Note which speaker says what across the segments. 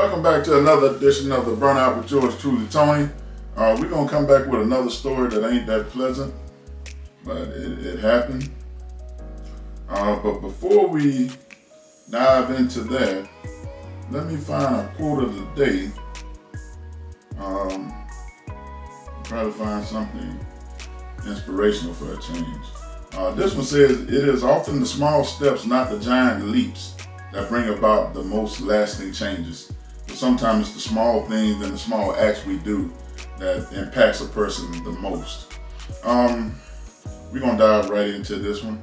Speaker 1: Welcome back to another edition of the Burnout with yours truly, Tony. We're going to come back with another story that ain't that pleasant, but it happened. But before we dive into that, let me find a quote of the day. Try to find something inspirational for a change. This one says, "It is often the small steps, not the giant leaps, that bring about the most lasting changes." But sometimes it's the small things and the small acts we do that impacts a person the most. We're gonna dive right into this one.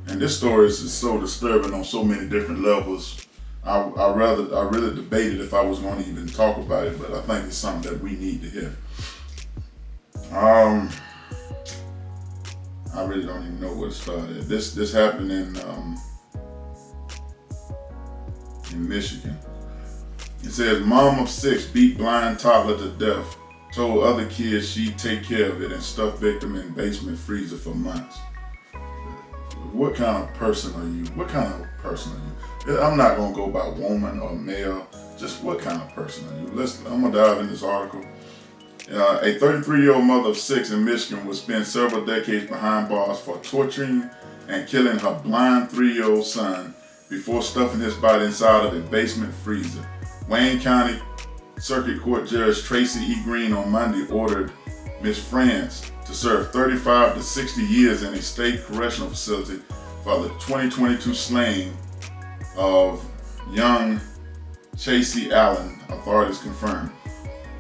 Speaker 1: And this story is so disturbing on so many different levels. I really debated if I was going to even talk about it, but I think it's something that we need to hear. I really don't even know where to start at. This happened in Michigan. It says, "Mom of 6 beat blind toddler to death, told other kids she'd take care of it, and stuffed victim in basement freezer for months." What kind of person are you? I'm not gonna go by woman or male. Just what kind of person are you? I'm gonna dive in this article. A 33-year-old mother of 6 in Michigan will spend several decades behind bars for torturing and killing her blind 3-year-old son before stuffing his body inside of a basement freezer. Wayne County Circuit Court Judge Tracy E. Green on Monday ordered Ms. France to serve 35 to 60 years in a state correctional facility for the 2022 slaying of young Chasey Allen, authorities confirmed.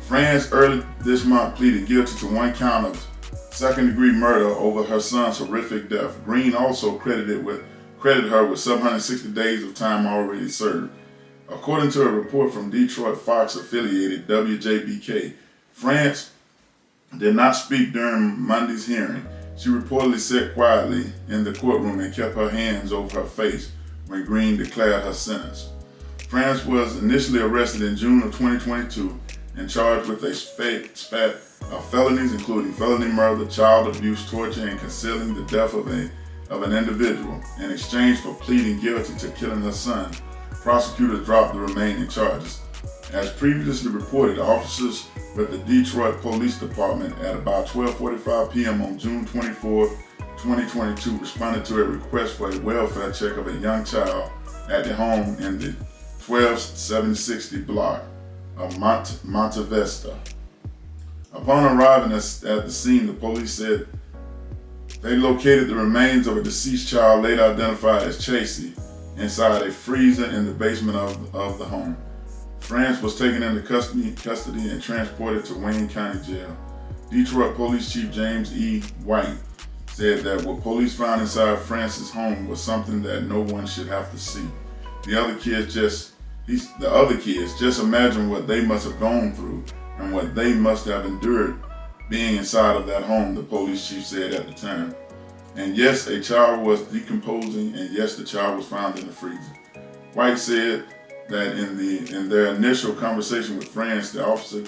Speaker 1: France early this month pleaded guilty to 1 count of second-degree murder over her son's horrific death. Green also credited her with 760 days of time already served. According to a report from Detroit Fox-affiliated WJBK, France did not speak during Monday's hearing. She reportedly sat quietly in the courtroom and kept her hands over her face when Green declared her sentence. France was initially arrested in June of 2022 and charged with a spat of felonies, including felony murder, child abuse, torture, and concealing the death of an individual. In exchange for pleading guilty to killing her son, prosecutors dropped the remaining charges. As previously reported, officers with the Detroit Police Department at about 12:45 p.m. on June 24, 2022 responded to a request for a welfare check of a young child at the home in the 12760 block of Monte Vista. Upon arriving at the scene, the police said they located the remains of a deceased child later identified as Chasey inside a freezer in the basement of the home. France was taken into custody and transported to Wayne County Jail. Detroit Police Chief James E. White said that what police found inside France's home was something that no one should have to see. The other kids just imagine what they must have gone through and what they must have endured being inside of that home, the police chief said at the time. And yes, a child was decomposing, and yes, the child was found in the freezer. White said that in their initial conversation with France, the officer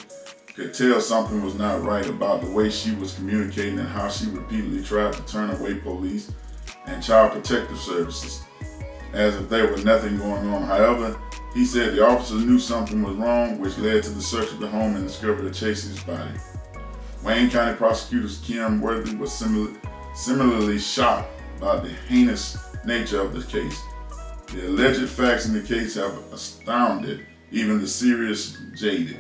Speaker 1: could tell something was not right about the way she was communicating and how she repeatedly tried to turn away police and child protective services as if there were nothing going on. However, he said the officers knew something was wrong, which led to the search of the home and discovery of Chasey's body. Wayne County prosecutors Kim Worthy was similarly shocked by the heinous nature of the case. The alleged facts in the case have astounded even the serious jaded.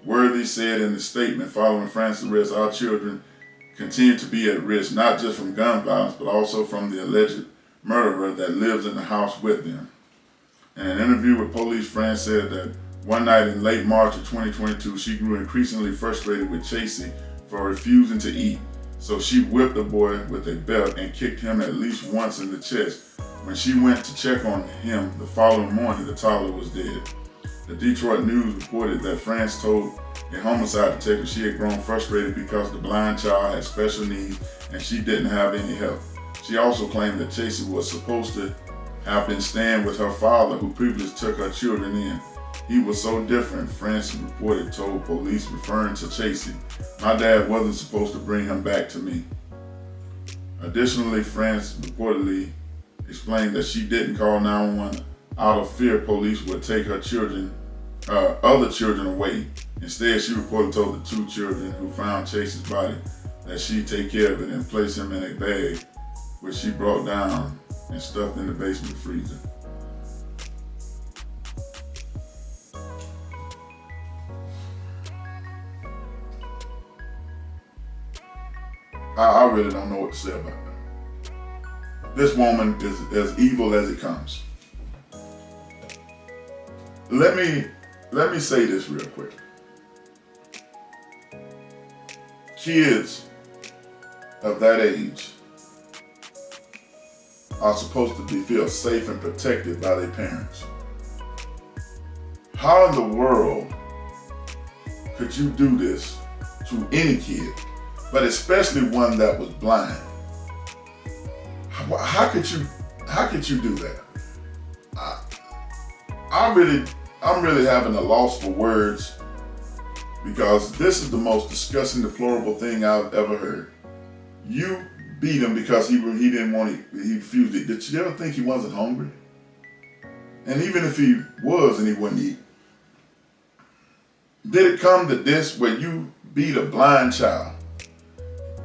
Speaker 1: Worthy said in the statement following France's arrest, "Our children continue to be at risk, not just from gun violence, but also from the alleged murderer that lives in the house with them." In an interview with police, France said that one night in late March of 2022, she grew increasingly frustrated with Chasey for refusing to eat. So she whipped the boy with a belt and kicked him at least once in the chest. When she went to check on him the following morning, the toddler was dead. The Detroit News reported that France told a homicide detective she had grown frustrated because the blind child had special needs and she didn't have any help. She also claimed that Chasey was supposed to have been staying with her father, who previously took her children in. "He was so different," France reported told police, referring to Chasey. "My dad wasn't supposed to bring him back to me." Additionally, France reportedly explained that she didn't call 911 out of fear police would take her children other children away. Instead, she reportedly told the two children who found Chase's body that she'd take care of it and place him in a bag, which she brought down and stuffed in the basement freezer. I really don't know what to say about that. This woman is as evil as it comes. Let me say this real quick. Kids of that age are supposed to feel safe and protected by their parents. How in the world could you do this to any kid, but especially one that was blind? How could you do that? I'm really having a loss for words, because this is the most disgusting, deplorable thing I've ever heard. You beat him because he didn't want it, he refused it. Did you ever think he wasn't hungry? And even if he was and he wouldn't eat, did it come to this where you beat a blind child,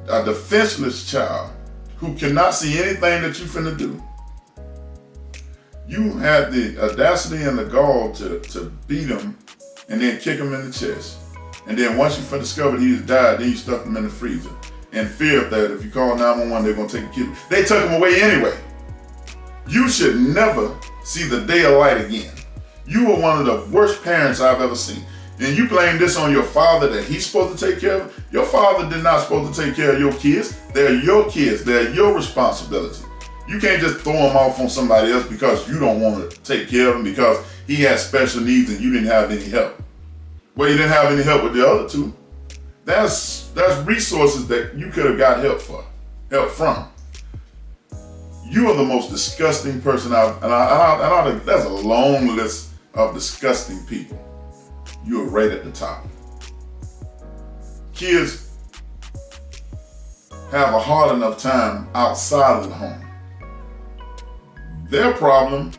Speaker 1: a defenseless child who cannot see anything that you finna do? You had the audacity and the gall to beat him and then kick him in the chest. And then once you discovered he had died, then you stuffed him in the freezer in fear that if you call 911, they're gonna take the kid. They took him away anyway. You should never see the day of light again. You were one of the worst parents I've ever seen. And you blame this on your father that he's supposed to take care of? Your father did not supposed to take care of your kids. They're your kids. They're your responsibility. You can't just throw them off on somebody else because you don't want to take care of him because he has special needs and you didn't have any help. Well, you didn't have any help with the other two. That's resources that you could have got help from. You are the most disgusting person there's a long list of disgusting people. You are right at the top. Kids have a hard enough time outside of the home. Their problem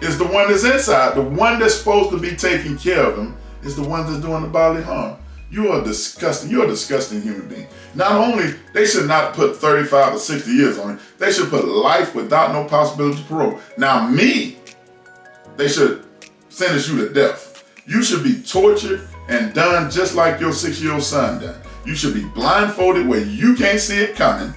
Speaker 1: is the one that's inside. The one that's supposed to be taking care of them is the one that's doing the bodily harm. You're a disgusting human being. Not only, they should not put 35 or 60 years on it, they should put life without no possibility of parole. Now they should sentence you to death. You should be tortured and done just like your 6-year-old son done. You should be blindfolded where you can't see it coming,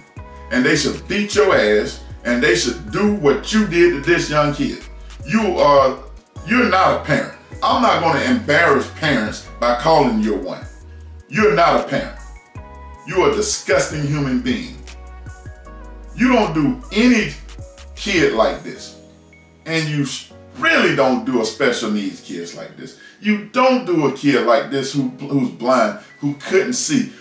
Speaker 1: and they should beat your ass, and they should do what you did to this young kid. You're not a parent. I'm not going to embarrass parents by calling you one. You're not a parent. You're a disgusting human being. You don't do any kid like this. And you really don't do a special needs kid like this. You don't do a kid like this who's blind, who couldn't see.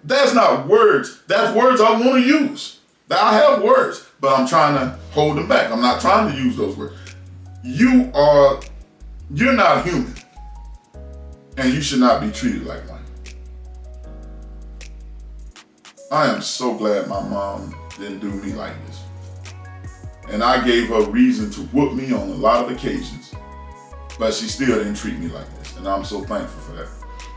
Speaker 1: That's not words. That's words I want to use. I have words, but I'm trying to hold them back. I'm not trying to use those words. You're not human. And you should not be treated like one. I am so glad my mom didn't do me like this. And I gave her reason to whoop me on a lot of occasions, but she still didn't treat me like this. And I'm so thankful for that.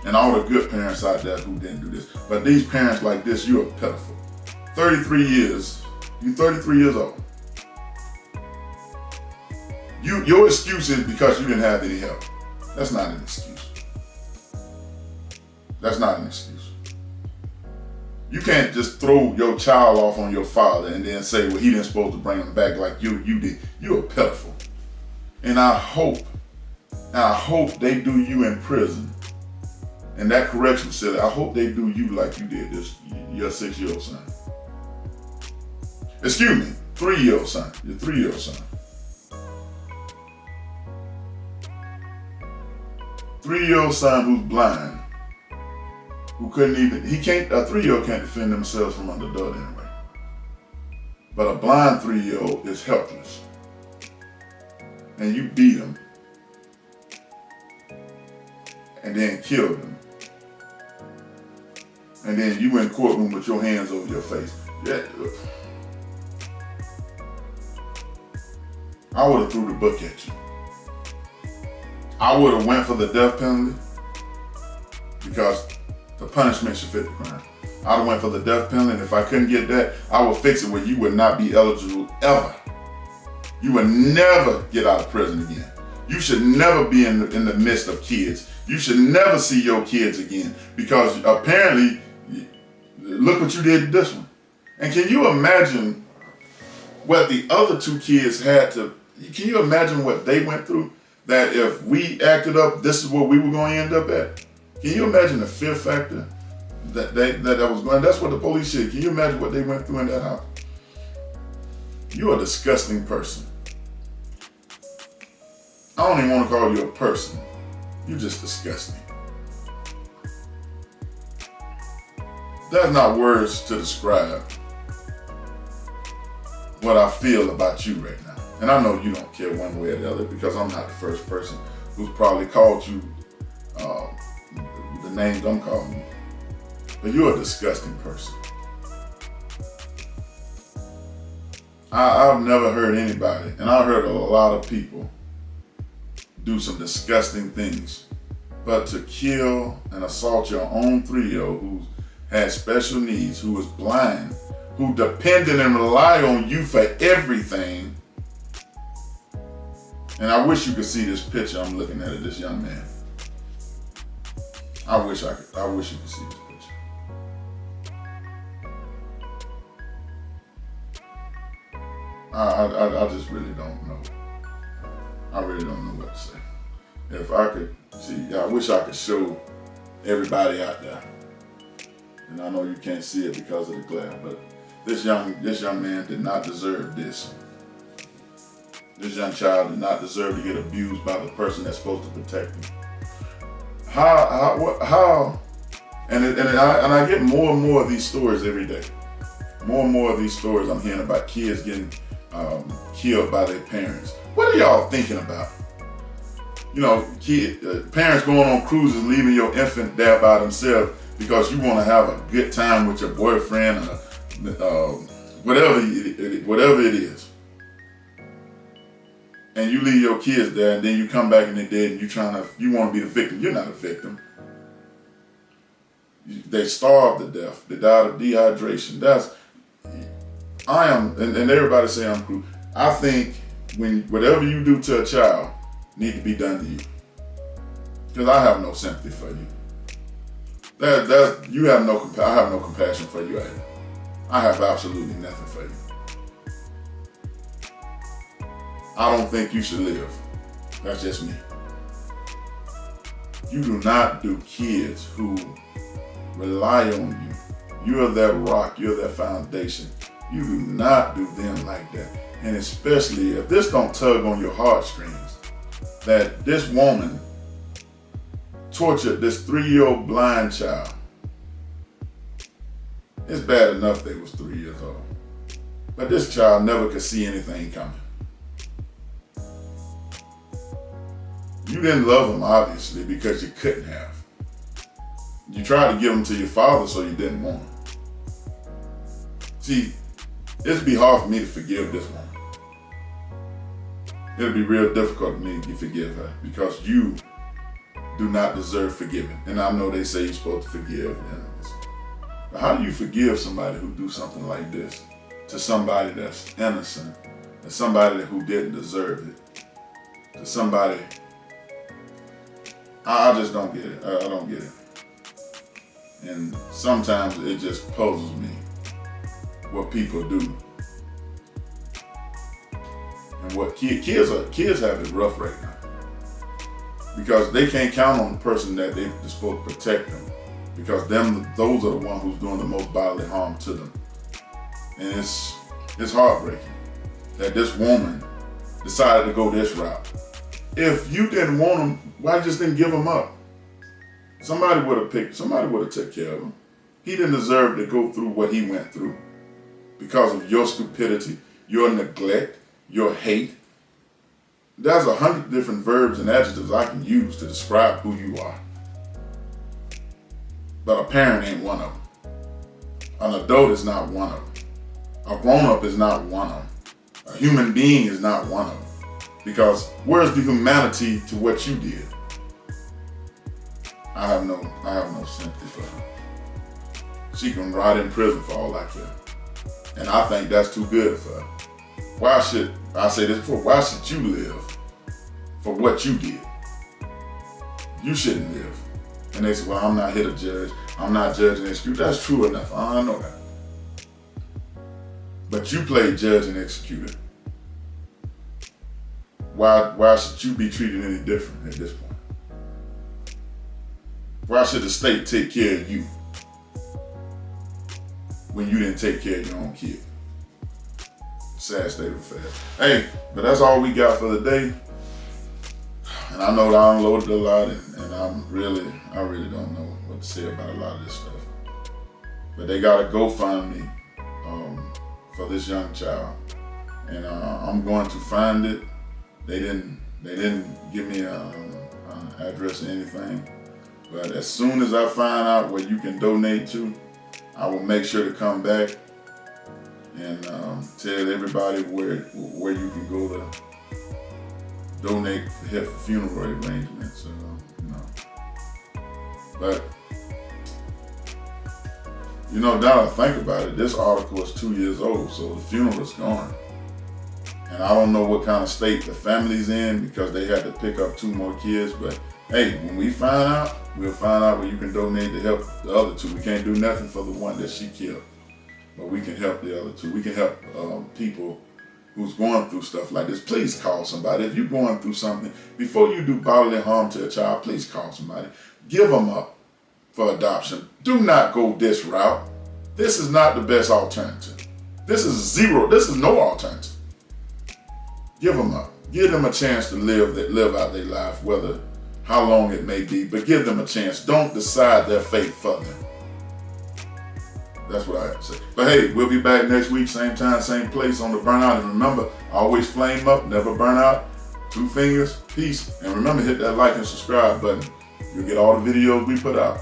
Speaker 1: And all the good parents out there who didn't do this. But these parents like this, you're pitiful. 33 years, you're 33 years old. Your excuse is because you didn't have any help. That's not an excuse. That's not an excuse. You can't just throw your child off on your father and then say, well, he didn't supposed to bring him back like you did. You're pitiful. And I hope they do you in prison. And that correction said, I hope they do you like you did your 6-year-old son. Excuse me, 3-year-old son, your 3-year-old son. 3-year-old son who's blind, who a 3-year-old can't defend themselves from an adult anyway. But a blind 3-year-old is helpless. And you beat him and then killed him. And then you in courtroom with your hands over your face. Yeah. I would have threw the book at you. I would have went for the death penalty because the punishment should fit the crime. I'd have went for the death penalty, and if I couldn't get that, I would fix it where you would not be eligible ever. You would never get out of prison again. You should never be in the midst of kids. You should never see your kids again because apparently, look what you did to this one. And can you imagine what the other two kids had to, can you imagine what they went through? That if we acted up, this is where we were going to end up at? Can you imagine the fear factor that was going, that's what the police said. Can you imagine what they went through in that house? You're a disgusting person. I don't even want to call you a person. You're just disgusting. There's not words to describe what I feel about you right now. And I know you don't care one way or the other because I'm not the first person who's probably called you the names I'm calling you. But you're a disgusting person. I've never heard anybody, and I heard a lot of people do some disgusting things, but to kill and assault your own 3-year-old who had special needs, who was blind, who depended and relied on you for everything. And I wish you could see this picture I'm looking at of this young man. I wish you could see this picture. I just really don't know. I really don't know what to say. If I could see, I wish I could show everybody out there. And I know you can't see it because of the glare, but this young man did not deserve this. This young child did not deserve to get abused by the person that's supposed to protect him. How? And I get more and more of these stories every day. More and more of these stories I'm hearing about kids getting killed by their parents. What are y'all thinking about? You know, parents going on cruises, leaving your infant there by themselves because you want to have a good time with your boyfriend or whatever it is. And you leave your kids there, and then you come back and they're dead, and you want to be the victim. You're not a victim. They starved to death. They died of dehydration. And everybody say I'm cruel. I think whatever you do to a child need to be done to you. Because I have no sympathy for you. I have no compassion for you either. I have absolutely nothing for you. I don't think you should live. That's just me. You do not do kids who rely on you. You're their rock, you're their foundation. You do not do them like that. And especially if this don't tug on your heartstrings, that this woman tortured this 3-year-old blind child. It's bad enough they was 3 years old. But this child never could see anything coming. You didn't love him, obviously, because you couldn't have. You tried to give him to your father, so you didn't want him. See, it'd be hard for me to forgive this woman. It'll be real difficult for me to forgive her because you do not deserve forgiving. And I know they say you're supposed to forgive. But how do you forgive somebody who do something like this to somebody that's innocent, to somebody who didn't deserve it, to somebody? I just don't get it. I don't get it. And sometimes it just puzzles me what people do. And what kids have it rough right now. Because they can't count on the person that they're supposed to protect them. Because those are the ones who's doing the most bodily harm to them. And it's heartbreaking that this woman decided to go this route. If you didn't want him, why just didn't give him up? Somebody would have took care of him. He didn't deserve to go through what he went through because of your stupidity, your neglect, your hate. There's 100 different verbs and adjectives I can use to describe who you are. But a parent ain't one of them. An adult is not one of them. A grown-up is not one of them. A human being is not one of them. Because where's the humanity to what you did? I have no sympathy for her. She can rot in prison for all I care. And I think that's too good for her. Why should, I say this before, why should you live for what you did? You shouldn't live. And they say, well, I'm not here to judge. I'm not judging execute. That's true enough. I know that. But you played judge and executor. Why should you be treated any different at this point? Why should the state take care of you when you didn't take care of your own kid? Sad state of affairs. Hey, but that's all we got for the day. And I know that I unloaded a lot, and I really don't know what to say about a lot of this stuff. But they got a GoFundMe for this young child, and I'm going to find it. They didn't give me an address or anything. But as soon as I find out where you can donate to, I will make sure to come back and tell everybody where you can go to donate for funeral arrangements. But now that I think about it, this article is 2 years old, so the funeral is gone. And I don't know what kind of state the family's in because they had to pick up 2 more kids. But hey, when we find out, we'll find out where you can donate to help the other 2. We can't do nothing for the one that she killed, but we can help the other 2. We can help people who's going through stuff like this. Please call somebody. If you're going through something, before you do bodily harm to a child, please call somebody. Give them up for adoption. Do not go this route. This is not the best alternative. This is no alternative. Give them up. Give them a chance to live out their life, whether how long it may be, but give them a chance. Don't decide their fate for them. That's what I have to say. But hey, we'll be back next week, same time, same place on the Burnout. And remember, always flame up, never burn out. 2 fingers, peace. And remember, hit that like and subscribe button. You'll get all the videos we put out.